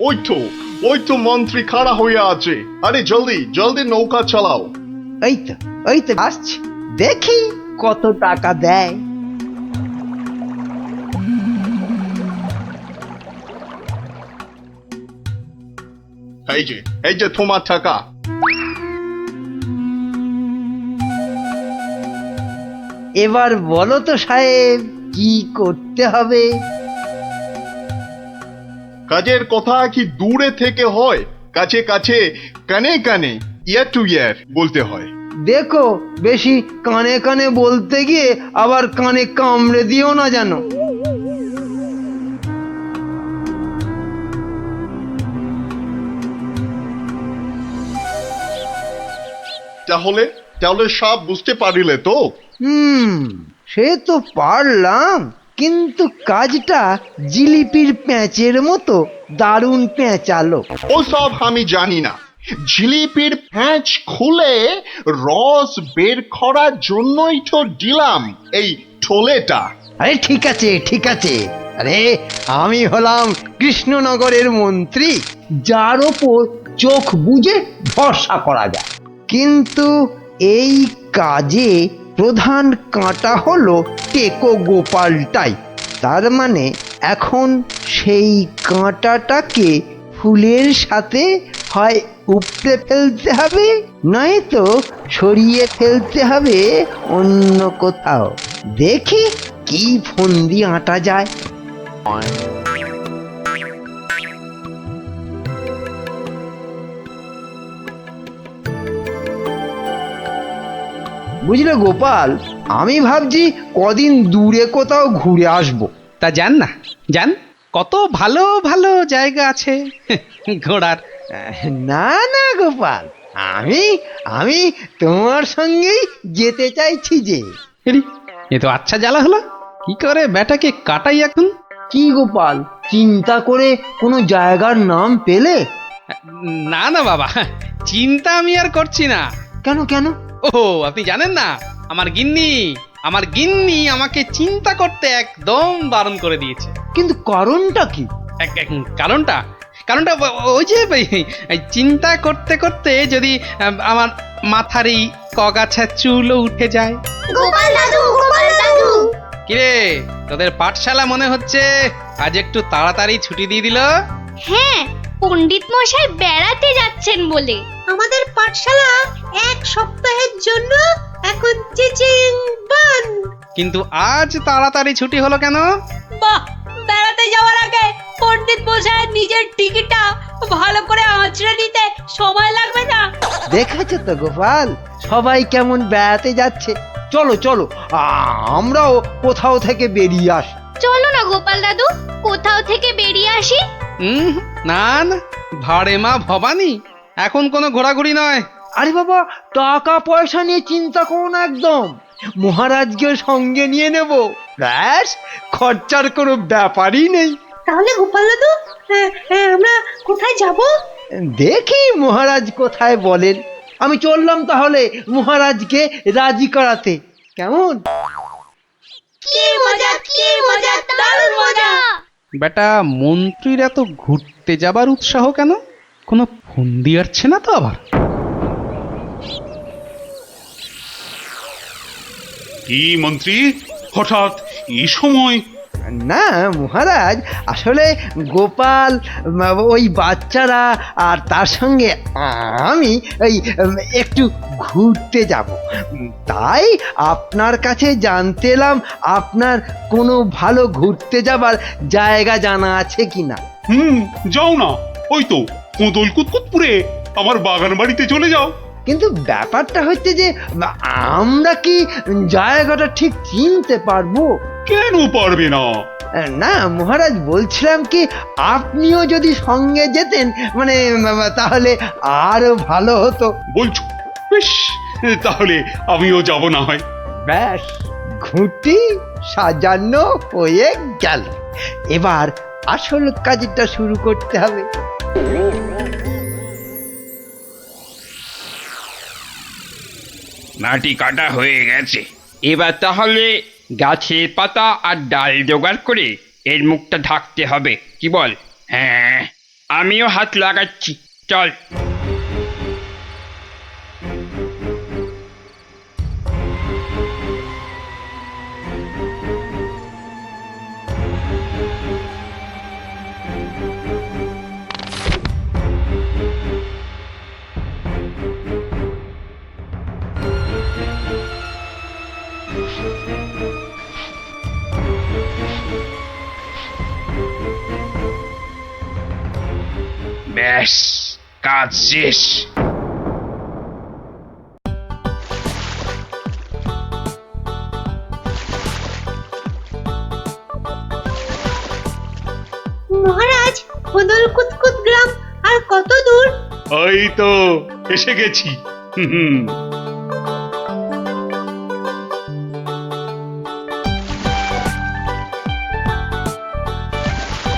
ওই তো ওই তো মন্ত্রী খাড়া হয়ে আছে। আরে জলদি জলদি নৌকা চালাও। এই তো আসছি, দেখি কত টাকা দেয়। এই যে তোমার টাকা। এবার বলো তো সাহেব, কি করতে হবে? কাজের কথা কি দূরে থেকে হয়, কাছে কাছে কানে কানে ইয়ার টু ইয়ার বলতে হয়। দেখো, বেশি কানে কানে বলতে গিয়ে আবার কানে কামড়ে দিও না যেন। তাহলে তাহলে সব বুঝতে পারিলে তো? সে তো পারলাম, কিন্তু কাজটা জিলিপির প্যাঁচের মতো দারুণ পেঁচালো। ওসব আমি জানি না। জিলিপির প্যাঁচ খুলে রস বের করার জন্যই তো দিলাম এই ঠোলেটা। আরে ঠিক আছে ঠিক আছে, আরে আমি হলাম কৃষ্ণনগরের মন্ত্রী, যার ওপর চোখ বুজে ভরসা করা যায়। কিন্তু এই কাজে প্রধান কাঁটা হলো টেকো গোপালটাই। তার মানে এখন সেই কাঁটাটাকে ফুলের সাথে হয় উপড়ে ফেলতে হবে, নয়তো সরিয়ে ফেলতে হবে অন্য কোথাও। দেখি কি ফন্দি আঁটা যায়। বুঝলে গোপাল, আমি ভাবছি কদিন দূরে কোথাও ঘুরে আসবো। তা যান না, যান, কত ভালো ভালো জায়গা আছে ঘোরার। না না গোপাল, আমি আমি তোমার সঙ্গেই যেতে চাইছি যে। এরি, এ তো আচ্ছা জ্বালা হলো। কি করে ব্যাটাকে কাটাই এখন? কি গোপাল, চিন্তা করে কোনো জায়গার নাম পেলে? না না বাবা, চিন্তা আমি আর করছি না। কেন কেন? ও, আপনি জানেন না, আমার গিন্নি আমাকে চিন্তা করতে একদম বারণ করে দিয়েছে। কিন্তু কারণটা কি? কারণটা কারণটা ওই যে এই চিন্তা করতে করতে যদি আমার মাথার এই কগাছা চুলও উঠে যায়। গোপাল দাদু, গোপাল দাদু। কিরে, তোদের পাঠশালা মনে হচ্ছে আজ একটু তাড়াতাড়ি ছুটি দিয়ে দিল। হ্যাঁ, পণ্ডিত মশাই বেড়াতে যাচ্ছেন বলে। আমাদের পাঠশালা এক সপ্তাহের জন্য এখন চিচিং বান। কিন্তু আজ তাড়াতাড়ি ছুটি হলো কেন? বাহ, বেড়াতে যাওয়ার আগে পণ্ডিত মশাই নিজের টিকিটটা ভালো করে আঁচড়ে নিতে সময় লাগবে না? দেখেছো তো গোপাল, সবাই কেমন বেড়াতে যাচ্ছে। চলো চলো, আমরাও কোথাও থেকে বেরিয়ে আসি। চলো না গোপাল দাদু, কোথাও থেকে বেরিয়ে আসি। না না, ভাড়ে মা ভবানী, এখন কোনো ঘোরাঘুরি নয়। আরে বাবা, টাকা পয়সা নিয়ে চিন্তা করো না একদম। মহারাজকে সঙ্গে নিয়ে নেব, ব্যাস, খরচার কোনো ব্যাপারই নেই। তাহলে গোপাল দাদু, আমরা কোথায় যাব? দেখি মহারাজ কোথায় বলেন। আমি চললাম তাহলে মহারাজকে রাজি করাতে, কেমন? কি মজা, কি মজা, দারুণ মজা। বেটা মন্ত্রীর এত ঘুরতে যাবার উৎসাহ কেন? কোনো ফন্দি আসছে না তো আবার? কি মন্ত্রী, হঠাৎ এই সময়? না মহারাজ, আসলে গোপাল, ওই বাচ্চারা আর তার সঙ্গে আমি ওই একটু ঘুরতে যাব, তাই আপনার কাছে জানতে এলাম আপনার কোনো ভালো ঘুরতে যাবার জায়গা জানা আছে কিনা। যাও না, ওই তো কোদল কুতকুতপুরে আমার বাগান বাড়িতে চলে যাও। কিন্তু ব্যাপারটা হচ্ছে যে আমরা কি জায়গাটা ঠিক চিনতে পারবো? কেন পারবে না? না মহারাজ, বলছিলাম কি আপনিও যদি সঙ্গে যেতেন, মানে তাহলে আরো ভালো হতো। বলছো? বেশ, তাহলে আমিও যাব না হয়। ব্যাস, ঘুঁটি সাজানো হয়ে গেল। এবার আসল কাজটা শুরু করতে হবে। মাটি কাটা হয়ে গেছে, এবার তাহলে গাছের পাতা আর ডাল জোগাড় করে এর মুখটা ঢাকতে হবে, কি বল? হ্যাঁ, আমিও হাত লাগাচ্ছি, চল। ব্যাস, কাজ শেষ। মহারাজ, কোদল কুতকুত গ্রাম আর কত দূর? এই তো এসে গেছি। হুম,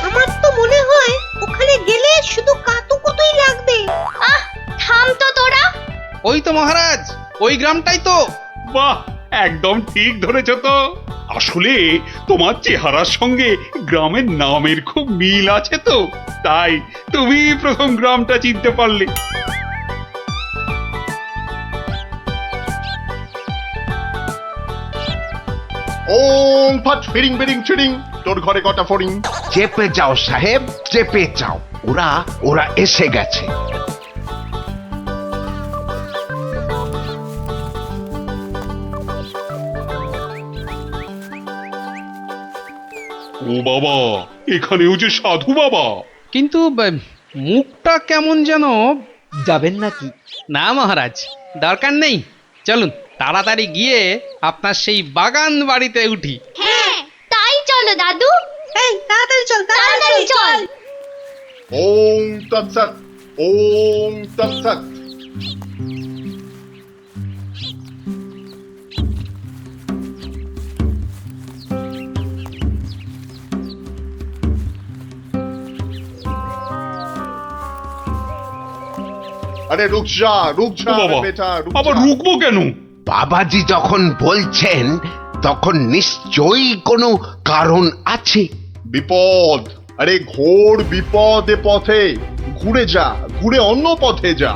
আমার তো মনে হয় ওখানে গেলে শুধু কাতুকুতুই লাগবে। থাম তো তোরা। ওই তো মহারাজ, ওই গ্রামটাই তো। বাহ, একদম ঠিক ধরেছ তো। আসলে তোমার চেহারার সঙ্গে গ্রামের নামের খুব মিল আছে তো, তাই তুমি প্রথম গ্রামটা চিনতে পারলে। ওম ফট ফিরিং বিরিং চিরিং, তোর ঘরে কটা ফড়িং? চেপে যাও সাহেব, চেপে যাও, ওরা ওরা এসে গেছে। ও বাবা, এখানেও যে সাধু বাবা। কিন্তু মুখটা কেমন যেন। যাবেন নাকি? না মহারাজ, দরকার নেই। চলুন তাড়াতাড়ি গিয়ে আপনার সেই বাগান বাড়িতে উঠি। হ্যাঁ, তাই চলো দাদু। এই তাড়াতাড়ি চল, তাড়াতাড়ি চল। ওম তৎসৎ, ওম তৎসৎ। আরে রুক যা, রুক ও যা বাবা, বেটা, রুক আবার যা। রুকবো কেন? বাবাজি যখন বলছেন তখন নিশ্চয়ই কোনো কারণ আছে। বিপদ, আরে ঘোর বিপদ এ পথে। ঘুরে যা, ঘুরে অন্য পথে যা।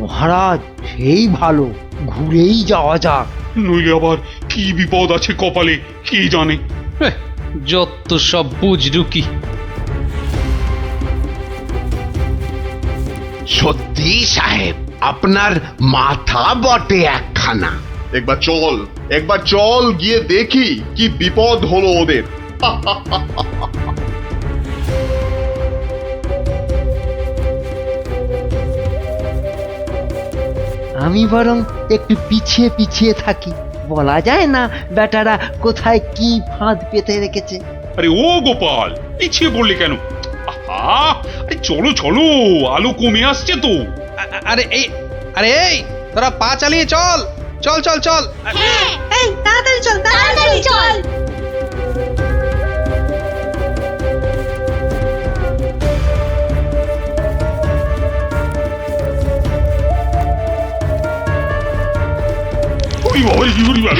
মহারাজ, সেই ভালো, ঘুরেই যাওয়া যাক। নইলে আবার কি বিপদ আছে কপালে, কি জানে। হেহ, যত সব বুঝরুকি। সত্যি সাহেব, আপনার মাথা বটে একখানা। একবার চল, একবার চল, গিয়ে দেখি কি বিপদ হলো ওদের। আমি বরং একটু পিছিয়ে পিছিয়ে থাকি, বলা যায় না বেটারা কোথায় কি ফাঁদ পেতে রেখেছে। আরে ও গোপাল, পিছিয়ে পড়লে কেন? আহা, আরে চলো চলো, আলো কমে আসছে তো। আরে এই তোরা পা চালিয়ে চল, চল চল চল। হ্যাঁ, এই তাড়াতাড়ি চল, তাড়াতাড়ি চল। ওরে বাবা, ওরে বাবা,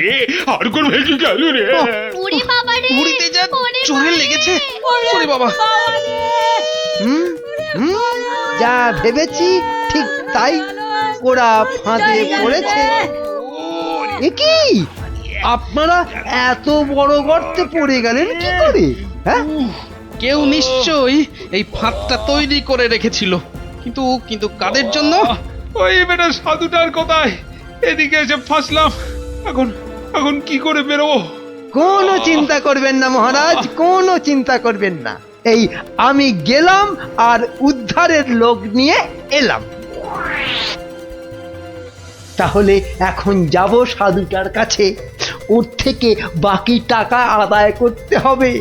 এ, আর কোন ভেঙে গেল রে। ওরে বাবা রে, ঘুরিতে যা চোরে লেগেছে। ওরে বাবা, হুম হুম, যা ভেবেছি ঠিক তাই, ওরা ফাঁদে পড়েছে। এ কি, আপনারা এত বড় গর্তে পড়ে গেলেন কি করে? হ্যাঁ, কেউ নিশ্চয়ই এই ফাঁদটা তৈরি করে রেখেছিল, কিন্তু কিন্তু কাদের জন্য? ওই বেটা সাধুটার কথায় এদিকে এসে ফাঁসলাম। এখন এখন কি করে বেরোবো? কোনো চিন্তা করবেন না মহারাজ, কোনো চিন্তা করবেন না। এই আমি গেলাম আর উদ্ধারের লোক নিয়ে এলাম। তাহলে এখন যাব সাধুটার কাছে, ওর থেকে বাকি টাকা আদায় করতে হবে।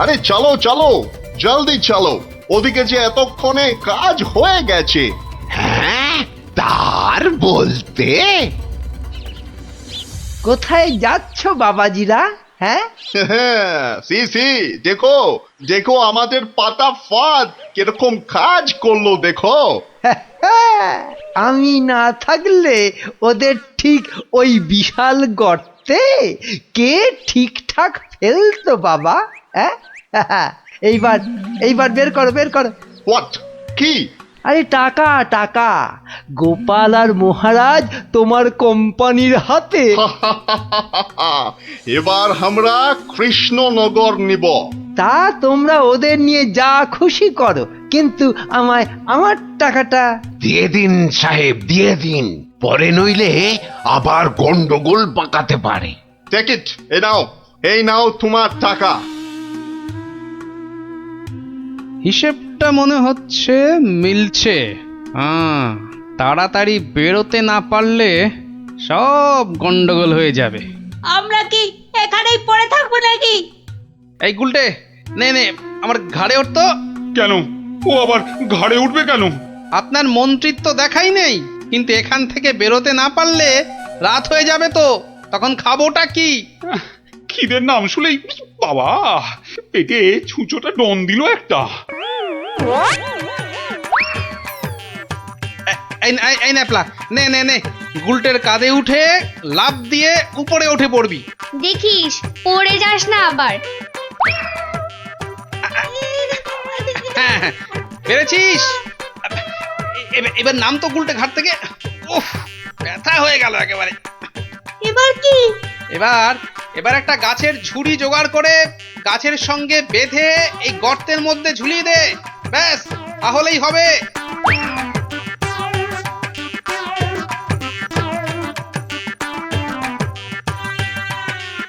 আরে চলো চলো, জলদি চলো, ওদিকে যে এতক্ষণে কাজ হয়ে গেছে। হ্যাঁ, তার বলতে কোথায় যাচ্ছ বাবাজিরা? হ্যাঁ, সি সি, দেখো দেখো আমাদের পাতা ফাঁদ কিরকম কাজ করলো দেখো। আমি না থাকলে ওদের ঠিক ওই বিশাল গর্তে গর্তে কে ঠিকঠাক ফেলতো বাবা? হ্যাঁ এইবার এইবার বের করো। হোয়াট? কি? আরে টাকা টাকা, গোপাল আর মহারাজ তোমার কোম্পানির হাতে। এবার আমরা কৃষ্ণনগর নিব। তা তোমরা ওদের নিয়ে যা খুশি করো, কিন্তু আমায় আমার টাকাটা। দিয়ে দিন সাহেব, দিয়ে দিন, পরে নইলে আবার গন্ডগোল পাকাতে পারে। টেক ইট, এই নাও তোমার টাকা। হিসেবটা মনে হচ্ছে মিলছে। তাড়াতাড়ি বেরোতে না পারলে সব গন্ডগোল হয়ে যাবে। আমরা কি এখানেই পড়ে থাকবো নাকি? এই গুলটে, নে নে আমার ঘাড়ে উঠতো। কেন? ও আবার ঘাড়ে উঠবে কেন? আপনার মন্ত্রিত্ব দেখাই নেই, কিন্তু এখান থেকে বেরোতে না পারলে রাত হয়ে যাবে তো, তখন খাবোটা কি? খিদের নাম শুলেই বাবা পেটে ছুঁচোটা ডন দিল একটা। এই ন্যাপলা, নে নে নে, গুলটের কাঁধে উঠে লাফ দিয়ে উপরে উঠে পড়বি। দেখিস পড়ে যাস না আবার। হ্যাঁ, পেরেছিস। এবার নাম তো গুলটে ঘাট থেকে। উফ, ব্যথা হয়ে গেল একেবারে। এবার কি? এবার একটা গাছের ঝুড়ি জোগাড় করে গাছের সঙ্গে বেঁধে এই গর্তের মধ্যে ঝুলিয়ে দে, ব্যাস তাহলেই হবে।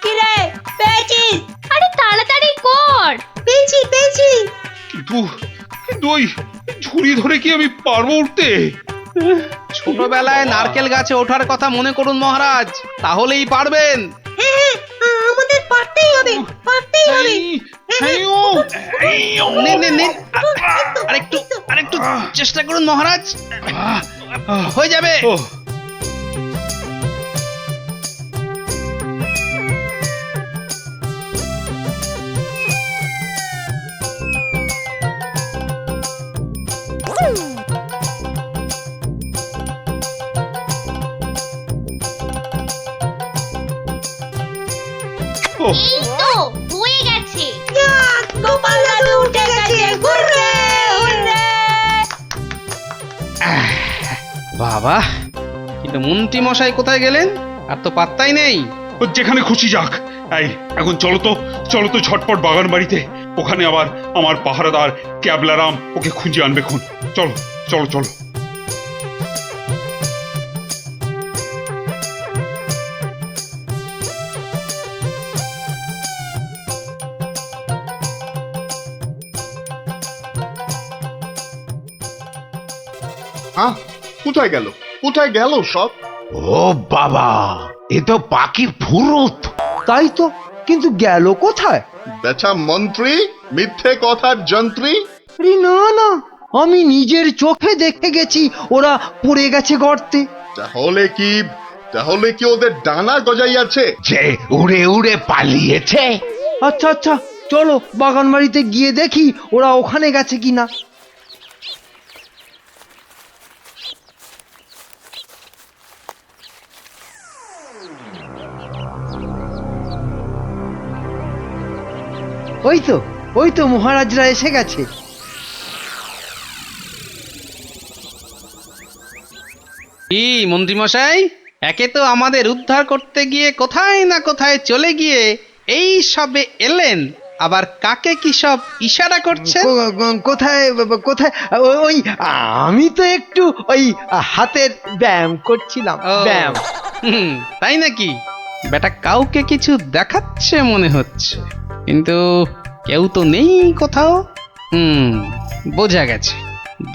কি রে, পেয়েছিস? আরে তাড়াতাড়ি কর। পেয়েছি। কিন্তু ওই ঝুড়ি ধরে কি আমি পারবো উঠতে? ছোটবেলায় নারকেল গাছে ওঠার কথা মনে করুন মহারাজ, তাহলেই পারবেন। হ্যাঁ, আমাদের পারতেই হবে। নিন আরেকটু চেষ্টা করুন মহারাজ, হয়ে যাবে। ও এই তো হয়ে গেছে। গোপাল দাদু উঠে গেছে। Hurray hurray. বাবা, কিন্তু মন্ত্রী মশাই কোথায় গেলেন? আর তো পাত্তাই নেই। ও যেখানে খুশি যাক। এই এখন চলো তো ঝটপট বাগান বাড়িতে। ওখানে আবার আমার পাহারাদার ক্যাবলারাম ওকে খুঁজে আনবে খুন। চলো। কোথায় গেল সব? ও বাবা, এ তো পাখির ফুরুত। তাই তো, কিন্তু গেল কোথায়? বেটা মন্ত্রী, মিথ্যে কথার যন্ত্রী। আরে না, আমি নিজের চোখে দেখে গেছি ওরা পড়ে গেছে গর্তে। তাহলে কি ওদের ডানা গজাইয়াছে? যে উড়ে উড়ে পালিয়েছে। আচ্ছা, চলো বাগান বাড়িতে গিয়ে দেখি ওরা ওখানে গেছে কিনা। ওই তো মহারাজরা এসে গেছে। কি মন্ত্রী মশাই, একে তো আমাদের উদ্ধার করতে গিয়ে কোথায় না কোথায় চলে গিয়ে এই সবে এলেন, আবার কাকে কি সব ইশারা করছেন? কোথায়? ওই আমি তো একটু ওই হাতের ব্যায়াম করছিলাম। ও, ব্যায়াম। তাই নাকি? বেটা কাউকে কিছু দেখাচ্ছে মনে হচ্ছে, কিন্তু কেউ তো নেই কোথাও। বোঝা গেছে,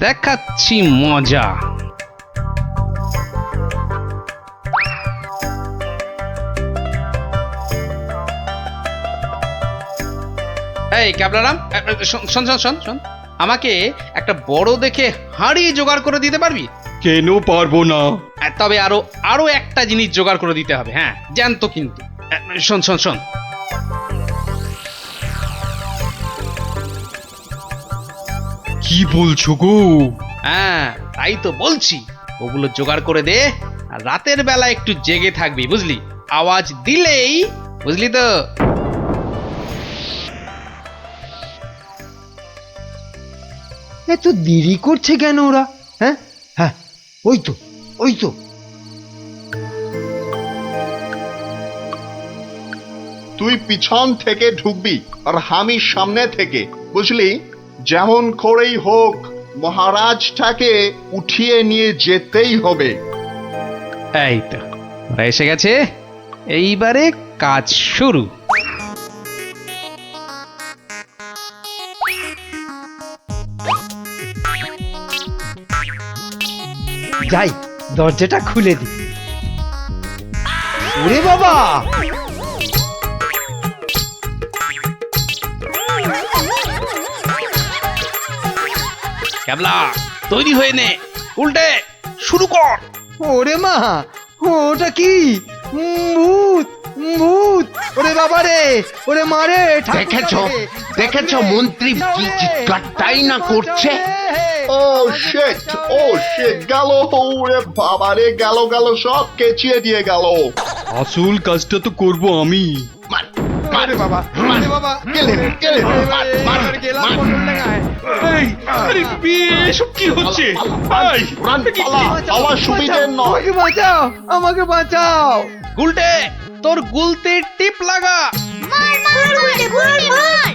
দেখাচ্ছি মজা। এই ক্যাবলারাম, শোন, আমাকে একটা বড় দেখে হাঁড়ি জোগাড় করে দিতে পারবি? কেন পারবো না? তবে আরো একটা জিনিস জোগাড় করে দিতে হবে। হ্যাঁ, জ্যান্ত কিন্তু। শোন। কি বলছো গো? হ্যাঁ, তাই তো বলছি, ওগুলো জোগাড় করে দে, আর রাতের বেলা একটু জেগে থাকবি, বুঝলি? আওয়াজ দিলেই, বুঝলি তো? এত দেরি করছে কেন ওরা? হ্যাঁ হ্যাঁ, ওই তো ওই তো। তুই পিছন থেকে ঢুকবি আর আমি সামনে থেকে, বুঝলি? যেমন করেই হোক মহারাজটাকে উঠিয়ে নিয়ে যেতেই হবে। এই তো ওরা এসে গেছে, এইবারে কাজ শুরু। যাই, দরজাটা খুলে দি। ওরে বাবা, ক্যাবলা তৈরি হয়ে নে, উল্টে শুরু কর। ওরে মা, ওটা কি? ভূত, ভূত! ওরে বাবা রে, ওরে মারে! দেখেছো দেখেছো মন্ত্রী কি চিৎকারটাই না করছে। ও শিট, ও শিট, গেল! ওরে বাবা রে, গেল গেল, সব কেচিয়ে দিয়ে গেল। আসল কাজটা তো করব আমি। মার, আরে বাবা, আরে বাবা! গেলে গেলে, মার, মার, গেলাম মার। পটল ডাঙায়। এই, আরে এসব কি হচ্ছে? এই, রান, পালা, পালা, সুবিধে নয়। আমাকে বাঁচাও, আমাকে বাঁচাও! উল্টে তোর গুলতির টিপ লাগা। মার মার উল্টে মার মার।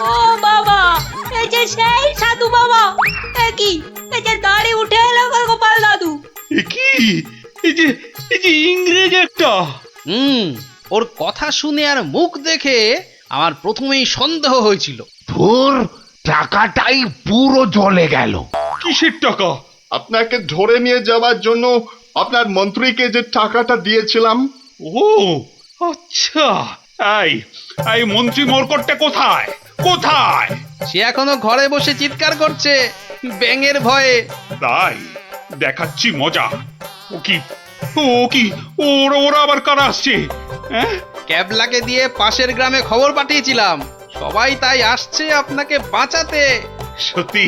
ও বাবা, এই যে সেই সাধু বাবা, কি এই যে দাঁড়ে উঠে এলো গোপাল দাদু। এ কি? এই যে ইংরেজ একটা। ওর কথা শুনে আর মুখ দেখে আমার প্রথমেই সন্দেহ হয়েছিল। ধুর, টাকাটাই পুরো জ্বলে গেল। কিসের টাকা? আপনাকে ধরে নিয়ে যাওয়ার জন্য আপনার মন্ত্রীকে যে টাকাটা দিয়েছিলাম। ও আচ্ছা, এই এই মন্ত্রী মরকটটা কোথায়? কোথায়? সে এখনো ঘরে বসে চিৎকার করছে ব্যাঙের ভয়ে। তাই দেখাচ্ছি মজা। ও কি, ওরা আবার কারা আসছে? হ্যাঁ, ক্যাবলাকে দিয়ে পাশের গ্রামে খবর পাঠিয়েছিলাম, সবাই তাই আসছে আপনাকে বাঁচাতে। সত্যি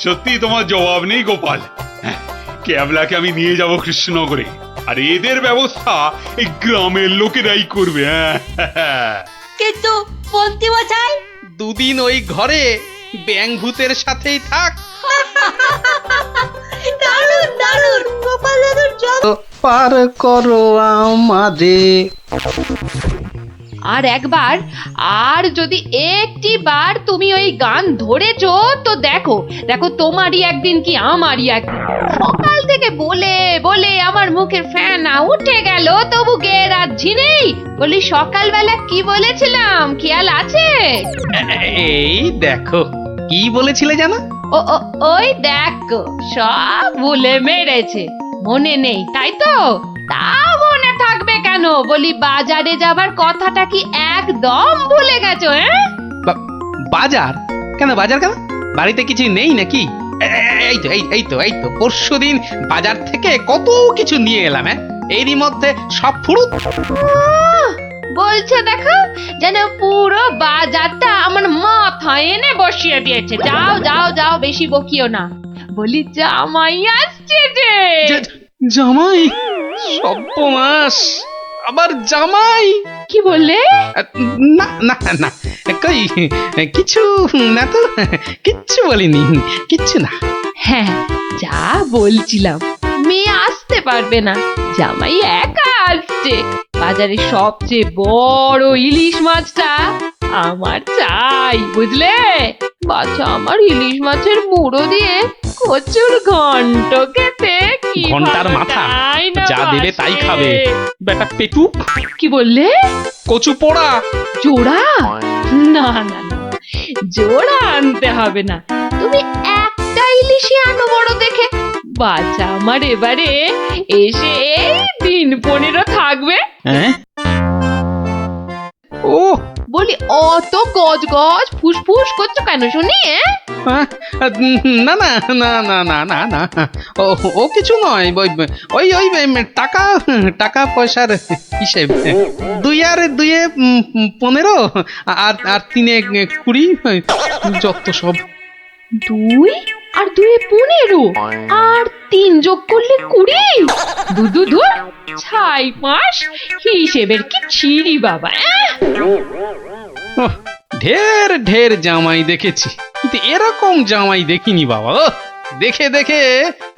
সত্যি তোমার জবাব নেই গোপাল। হ্যাঁ, ক্যাবলাকে আমি নিয়ে যাব কৃষ্ণনগরে, আর এদের ব্যবস্থা এই গ্রামের লোকেরাই করবে। হ্যাঁ, কিন্তু মন্ত্রী মশাই, দুদিন ওই ঘরে ব্যাঙ ভূতের সাথেই থাক। দারুণ দারুণ, গোপাল দাদুর জবাব। পার করো আমাদের। আর একবার, আর যদি একটি বার তুমি ওই গান ধরেছো তো দেখো দেখো, তোমারই একদিন কি আমারই একদিন। সকাল থেকে বলে বলে আমার মুখের ফেনা উঠে গেল, তবু গে রাখছি নেই। বলি সকালবেলা কি বলেছিলাম, খেয়াল আছে? এই দেখো কি বলেছিলে জানো? ও ও, ওই দেখো, সব ভুলে মেরেছে, মনে নেই তাই তো? তা মনে থাকবে কেন? বলি বাজারে যাবার কথাটা কি একদম ভুলে গেছো? বাজার কেন? বাজার কেন? বাড়িতে কিছু নেই নাকি? এই তো পরশুদিন বাজার থেকে কত কিছু নিয়ে এলাম। এরই মধ্যে সব ফুরুত। বলছে দেখো, যেন পুরো বাজারটা আমার মাথায় এনে বসিয়ে দিয়েছে। যাও যাও যাও, বেশি বকিও না। বলি জামাই আসছে যে। জামাই? সর্বনাশ, আবার জামাই? কি বললে? না না না, কই কিছু না তো, কিচ্ছু বলিনি, কিচ্ছু না। হ্যাঁ, যা বলছিলাম, মেয়ে আসতে পারবে না, জামাই একা আসছে। বাজারে সবচেয়ে বড় ইলিশ মাছটা আমার চাই, বুঝলে? বাচ্চা আমার ইলিশ মাছের মুড়ো দিয়ে কচুর ঘন্ট খেতে কি ঘন্টার ভালো মাথা তাই না যা দেবে তাই বাসে? খাবে। বেটা পেটু, কি বললে? কচু পোড়া। জোড়া? না না না, জোড়া আনতে হবে না, তুমি একটা ইলিশই আনো বড় দেখে। বাচ্চা আমার এবারে এসে এই দিন 15 থাকবে। হ্যাঁ? ও বলি অত গজ গজ ফুসফুস করছো কেন শুনি? হ্যাঁ? না না না না না না না ও ও কিছু নয়, ওই ওই টাকা টাকা পয়সার হিসেব। 2 আর 2 15 আর 3 20, যত সব। 2 আর 2 15 আর 3 যোগ করলে 20। দু ছাই মাস হিসেবের কি ছিরি বাবা। ওহ, ঢের ঢের জামাই দেখেছি, কিন্তু এরকম জামাই দেখিনি বাবা। দেখে দেখে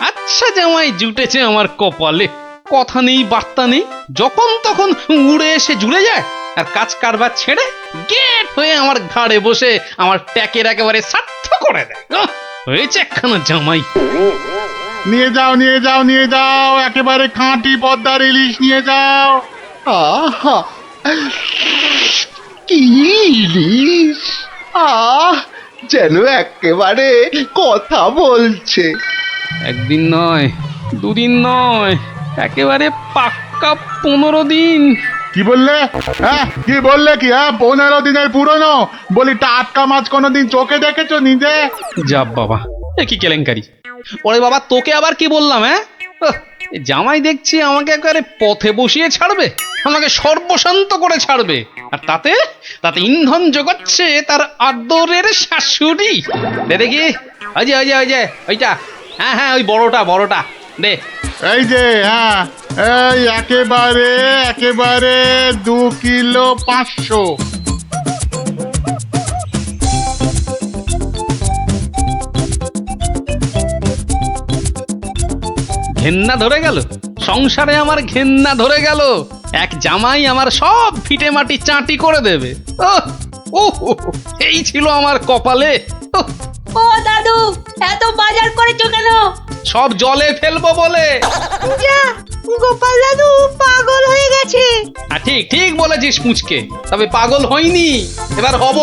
আচ্ছা জামাই জুটেছে আমার কপালে। কথা নেই বার্তা নেই, যখন তখন উড়ে এসে জুড়ে যায়, আর কাজ কারবার ছেড়ে গেট হয়ে আমার ঘাড়ে বসে আমার ট্যাকের একেবারে সার্থ করে দেয়। হয়েছে একখানা জামাই। নিয়ে যাও নিয়ে যাও নিয়ে যাও, একেবারে খাঁটি পদ্মার ইলিশ নিয়ে যাও। আহা, কি ইলিশ! যেন একেবারে কথা বলছে। একদিন নয়, 2 দিন নয়, একেবারে পাক্কা 15 দিন। কি বললে? হ্যাঁ কি বললে? কি 15 দিনের পুরনো? বলি টাটকা মাছ কোনোদিন চোখে দেখেছো নিজে? যা বাবা, এ কি কেলেঙ্কারি! ওরে বাবা, তোকে আবার কি বললাম? জামাই দেখছি আমাকে একেবারে পথে বসিয়ে ছাড়বে, আমাকে সর্বশান্ত করে ছাড়বে, আর তাতে তাতে ইন্ধন জোগাচ্ছে তার আদরের শাশুড়ি। দে দেখি, ওই যে ওই যে ওই যে ওইটা, হ্যাঁ হ্যাঁ ওই বড়টা দে। এই যে এই একেবারে একেবারে 2 কিলো 500। ঘেন্না ধরে গেল, সংসারে আমার ঘেন্না ধরে গেল। এক জামাই আমার সব ফিটে মাটি চাটি করে দেবে। এই ছিল আমার কপালে। ও দাদু, এত বাজার করেছো কেন? সব জলে ফেলবো বলে। যা, গোপাল দাদু পাগল হয়ে গেছে। ঠিক ঠিক বলেছিস মুচকে, তবে পাগল হইনি, এবার হব।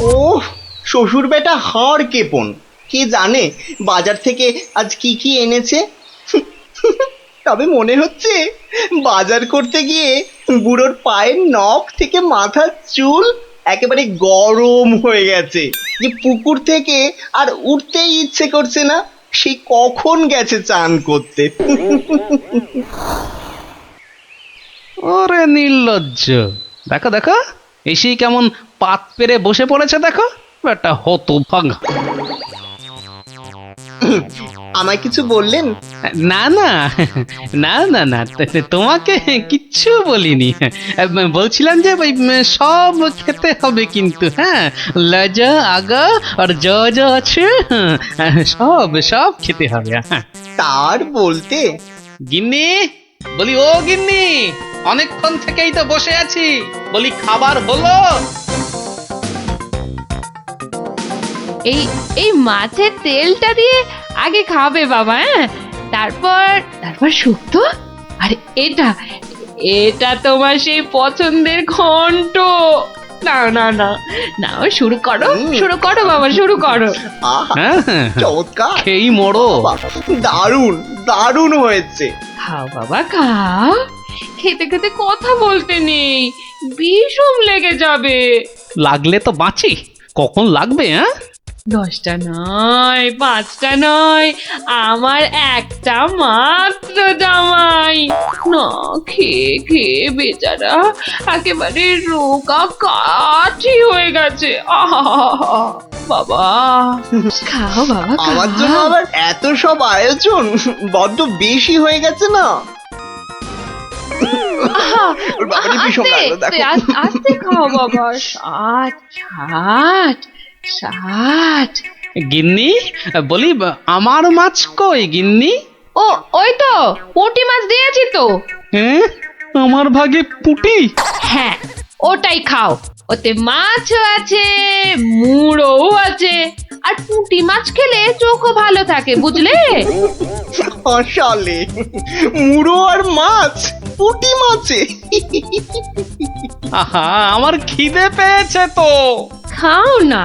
ও শ্বশুর বেটা হাড় কেপন, কে জানে বাজার থেকে আজ কি কি এনেছে। তবে মনে হচ্ছে বাজার করতে গিয়ে বুড়োর পায়ের নখ থেকে মাথার চুল একেবারে গরম হয়ে গেছে, যে পুকুর থেকে আর উঠতেই ইচ্ছে করছে না। সে কখন গেছে চান করতে। ওরে নির্লজ্জ, দেখো দেখো এসেই কেমন পাত পেরে বসে পড়েছে, দেখো একটা হতভাগা। আমায় কিছু বললেন? না না না না না, তোমাকে কিচ্ছু বলিনি। বলছিলাম যে ওই সব খেতে হবে কিন্তু, হ্যাঁ, লজা আগা আর যা যা আছে সব সব খেতে হবে। হ্যাঁ, তার বলতে? গিন্নি, বলি ও গিন্নি, অনেকক্ষণ থেকেই তো বসে আছি, বলি খাবার হলো? এই এই মাছের তেলটা দিয়ে আগে খাবে বাবা, হ্যাঁ, তারপর শুক্তো। আর এটা এটা তোমার সেই পছন্দের ঘন্ট। না না না না, শুরু করো বাবা, শুরু করো। হ্যাঁ, চমৎকার, খেই মরো। দারুণ দারুণ হয়েছে। খাও বাবা খাও, খেতে খেতে কথা বলতে নেই, বিষম লেগে যাবে। লাগলে তো বাঁচি, কখন লাগবে? 10টা নয়, 5টা নয়, আমার একটা মাত্র জামাই। না খেয়ে খেয়ে বেচারা একেবারে রোগা কাঠি হয়ে গেছে। বাবা খাও বাবা, আমার জন্য আবার এত সব আয়োজন বড্ড বেশি হয়ে গেছে না? আস্তে খাও বাবা। 60 গিন্নি, বলি আমার মাছ কই গিন্নি? ও ওই তো পুঁটি মাছ দিয়েছি তো। হ্যাঁ, আমার ভাগে পুঁটি? হ্যাঁ, ওটাই খাও, ওতে মাছও আছে, মুড়োও আছে, আর পুঁটি মাছ খেলে চোখও ভালো থাকে, বুঝলে? আসলে মুড়ো আর মাছ, পুঁটি মাছে। আহা, আমার খিদে পেয়েছে তো। খাও না,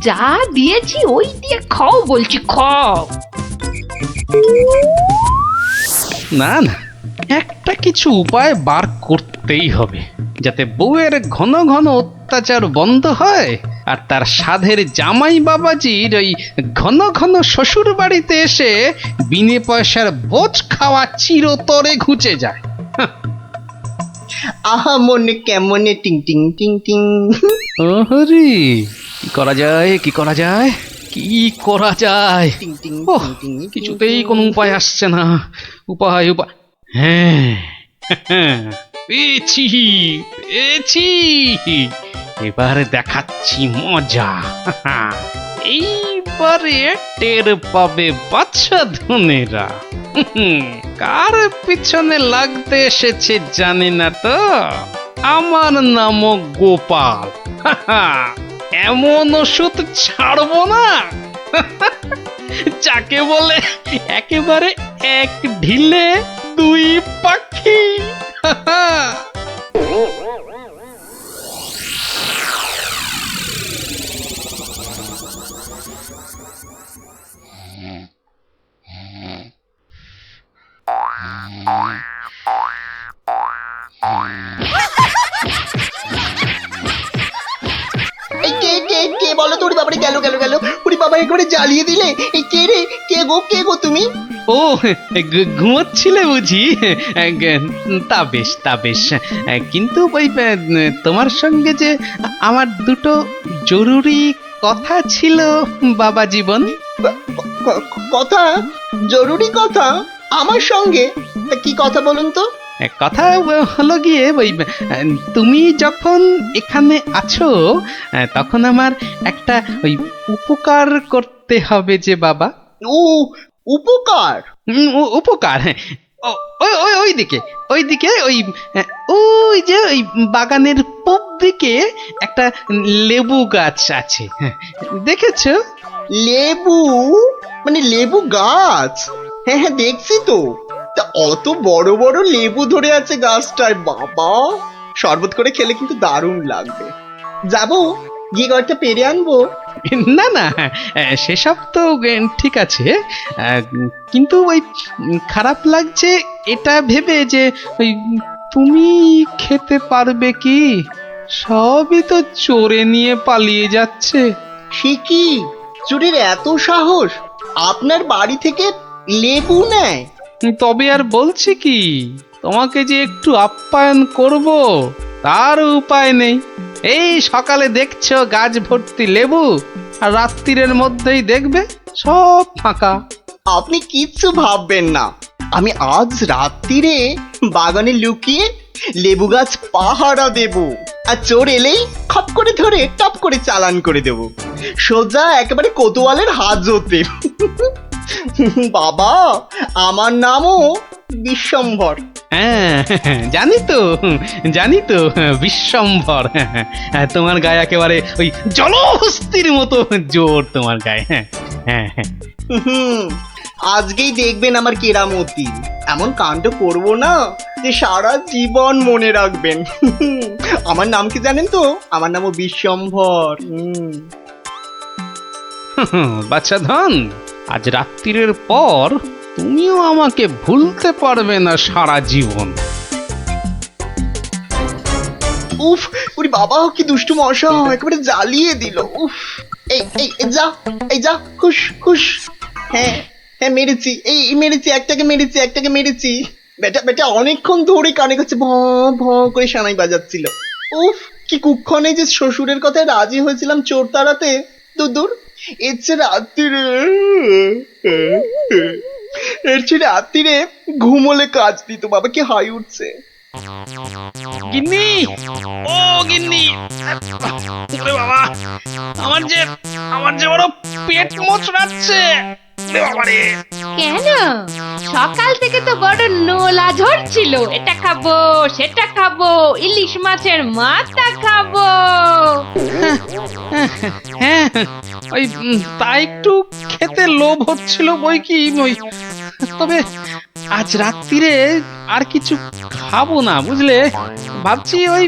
যা দিয়েছি ওই দিয়ে খাও বলছি, খাও। না না, একটা কিছু উপায় বার করতেই হবে, যাতে বউয়ের ঘন ঘন অত্যাচার বন্ধ হয় আর তার সাধের জামাই বাবাজির ওই ঘন ঘন শ্বশুর বাড়িতে এসে বিনে পয়সার বোঝ খাওয়া চিরতরে ঘুচে যায়। আহা মনে কেমনে টিং টিং টিং টিং। ওহরি, কি করা যায়, কি করা যায়, কি করা যায়? টিং টিং ওহ, টিং টিং। কিছুতেই কোনো উপায় আসছে না। উপায় উপায়, হ্যাঁ পেয়েছি পেয়েছি, এবার দেখাচ্ছি মজা। এইবারে টের পাবে বাচ্চা ধনেরা কার পিছনে লাগতে এসেছে জানি না তো। আমার নামও গোপাল। এমন ওষুধ ছাড়বো না যাকে বলে একেবারে এক ঢিলে দুই পাখি। এই কে বলো তো? ওরে বাবারে, গেল গেল গেল। ওরে বাবা, একেবারে জ্বালিয়ে দিলে। এই কে রে? কে গো তুমি? ও, ঘুমোচ্ছিলে বুঝি? তা বেশ তা বেশ, কিন্তু ওই তোমার সঙ্গে যে আমার দুটো জরুরি কথা ছিল বাবা জীবন। কথা? জরুরি কথা আমার সঙ্গে? তা কি কথা বলুন তো? কথা হলো গিয়ে ওই তুমি যখন এখানে আছো তখন আমার একটা ওই উপকার করতে হবে যে বাবা। ও, উপকার? উপকার, হ্যাঁ। ওইদিকে ওইদিকে ওই যে ওই বাগানের পূব দিকে একটা লেবু গাছ আছে, দেখেছো? লেবু? মানে লেবু গাছ? হ্যাঁ হ্যাঁ, দেখছি তো। তা অত বড় বড় লেবু ধরে আছে গাছটায়, বাবা! শরবত করে খেলে কিন্তু দারুণ লাগবে। যাবো, গিয়ে কয়েকটা পেরে আনবো। না না, সেসব তো ঠিক আছে, কিন্তু ওই খারাপ লাগছে এটা ভেবে যে ওই তুমি খেতে পারবে কি? সবই তো চোরে নিয়ে পালিয়ে যাচ্ছে। সে কি? চোরের এত সাহস? আপনার বাড়ি থেকে লেবু নেয়? তবে আর বলছি কি, তোমাকে যে একটু আপ্যায়ন করব তার উপায় নেই। এই সকালে দেখছো গাছ ভর্তি লেবু, আর রাত্রিরের মধ্যেই দেখবে সব ফাঁকা। আপনি কিচ্ছু ভাববেন না, আমি আজ রাত্রিরে বাগানে লুকিয়ে লেবু গাছ পাহারা দেব, আর চোর এলেই খপ করে ধরে টপ করে চালান করে দেব, সোজা একেবারে কোতোয়ালের হাজতে। বাবা, আমার নামও বিশ্বম্ভর। হ্যাঁ, জানি তো বিশ্বম্ভর। তোমার গায়ে একেবারে ওই জলহস্তির মতো জোর তোমার গায়ে। হ্যাঁ হ্যাঁ, আজকেই দেখবেন আমার কেরামতি। এমন কাণ্ড করব না যে সারা জীবন মনে রাখবেন। আমার নাম কি জানেন তো? আমার নামও বিশ্বম্ভর। বাচ্চা ধন, আজ রাত্রিরের পর তুমিও আমাকে ভুলতে পারবে না সারা জীবন। উফ, ওরে বাবা, কি দুষ্টু মশা, একেবারে জ্বালিয়ে দিল। উফ, এই এই যা, এই যা, খুশ খুশ। হ্যাঁ হ্যাঁ, মেরেছি, এই মেরেছি, একটাকে মেরেছি। বেটা অনেকক্ষণ ধরে কানে কাছে ভ ভ করে সানাই বাজাচ্ছিল। উফ, কি কুক্ষণে যে শ্বশুরের কথায় রাজি হয়েছিলাম চোর তাড়াতে। দূর, এর চেয়ে রাত্রিরে ঘুমোলে কাজ দিত। বাবা, কি হাই উঠছে। গিন্নি, ও গিন্নি, ওরে বাবা, আমার যে বড় পেট মোচড়াচ্ছে। কেন? সকাল থেকে তো বড় নোলা ঝরছিল, এটা খাবো সেটা খাবো, ইলিশ মাছের মাথা খাবো। হ্যাঁ, ওই তা একটু খেতে লোভ হচ্ছিল বই কি, ওই তবে আজ রাত্রিরে আর কিছু খাবো না, বুঝলে? ভাবছি ওই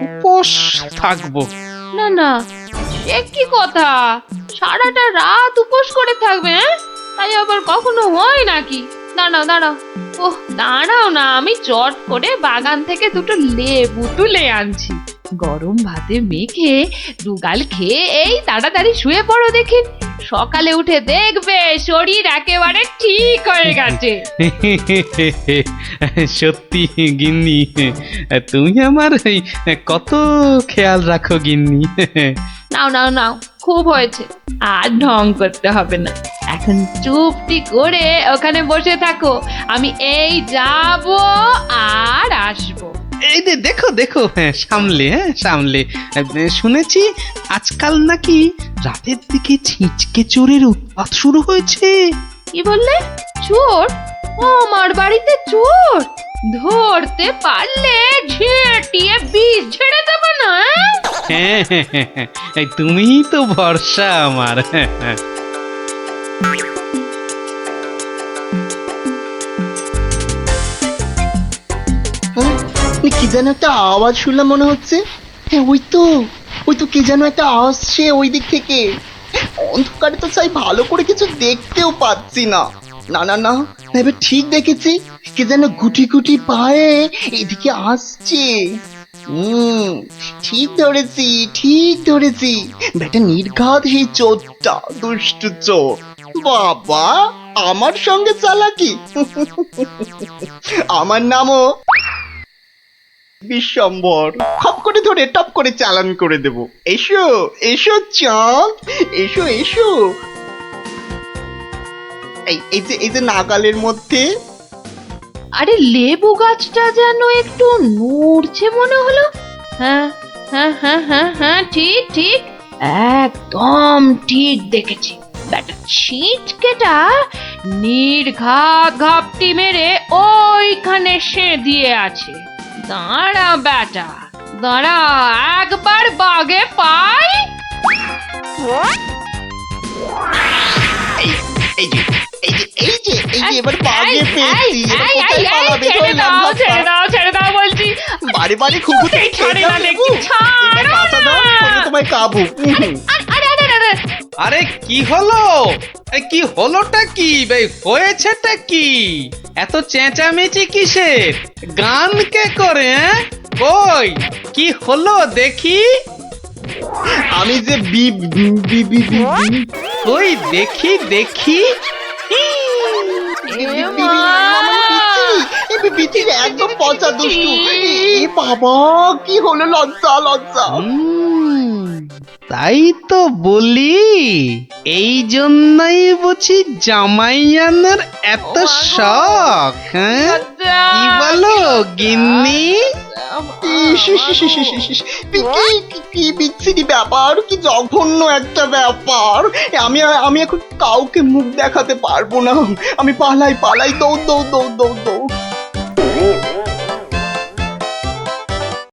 উপোস থাকবো। না না, সে কি কথা? সারাটা রাত উপোস করে থাকবে? তাই আবার কখনো হয় নাকি? দাঁড়াও দাঁড়াও, ওহ দাঁড়াও না, আমি চট করে বাগান থেকে দুটো লেবু তুলে আনছি। গরম ভাতে মেখে দুগাল খেয়ে এই তাড়াতাড়ি শুয়ে পড়ো দেখি, সকালে উঠে দেখবে শরীর একেবারে ঠিক হয়ে গেছে। সত্যি গিন্নি, তুমি আমার এই কত খেয়াল রাখো গিন্নি। নাও নাও নাও, খুব হয়েছে, আর ঢং করতে হবে না। এখন চুপটি করে ওখানে বসে থাকো, আমি এই যাব আর আসবো। এই যে দেখো দেখো, সামলে সামলে। শুনেছি আজকাল নাকি রাতের দিকে ছিঁচকে চোরের উৎপাত শুরু হয়েছে। কি বললে? চোর? ও আমার বাড়িতে চোর? ধরতে পারলে ঝেঁটিয়ে বিষ ঝেড়ে দেবো না? হ্যাঁ হ্যাঁ হ্যাঁ, এই তুমিই তো ভরসা আমার। হ্যাঁ, কি যেন একটা আওয়াজ শুনলাম মনে হচ্ছে। হ্যাঁ ওই তো কি যেন একটা আসছে ওই দিক থেকে। অন্ধকারে তো চাই ভালো করে কিছু দেখতেও পাচ্ছি না। না না না, এবার ঠিক দেখেছি, কে যেন গুটি গুটি পায়ে এদিকে আসছে। ঠিক ধরেছি, বেটা নির্ঘাত সেই চোরটা, দুষ্টু চোর। বাবা, আমার সঙ্গে চালাকি। আমার নামও বিশ্বম্বর। খপ করে ধরে টপ করে চালান করে দেব। এসো এসো চাঁদ, এসো এসো। এই যে নাগালের মধ্যে। আরে লেবু গাছটা যেন একটু নড়ছে মনে হলো। হ্যাঁ হ্যাঁ হ্যাঁ হ্যাঁ হ্যাঁ, ঠিক ঠিক, একদম ঠিক দেখেছি। বেটা ছিটকেটা নির্ঘাত ঘাপটি মেরে ওইখানে সে দিয়ে আছে। দাঁড়া বেটা, দাঁড়া, একবার বাগে পাই। এবার বাগে পেয়েছি। এবার কোথায় পালাবে? ছেড়ে দাও বলছি। বাড়ি বাড়ি খুঁকুতে ছাড়ে না দেখছি, এবার বাঁচা দাও, বলে তোমায় কাবু। আরে কি হলো? কি হলোটা কি? হয়েছেটা কি? এত চেঁচামেচি কিসের? গান কে করে? কই কি হলো দেখি? আমি যে কই দেখি দেখি। একদম পচা দুষ্টু। এ বাবা, কি হলো? লজ্জা লজ্জা। তাই তো বলি, এই জন্যই বুঝি জামাইয়ানের এত শখ। হ্যাঁ কি বলো গিন্নি? কি বিচ্ছিরি ব্যাপার, কি জঘন্য একটা ব্যাপার। আমি এখন কাউকে মুখ দেখাতে পারবো না। আমি পালাই, দৌড় দৌড় দৌড় দৌড় দৌড়।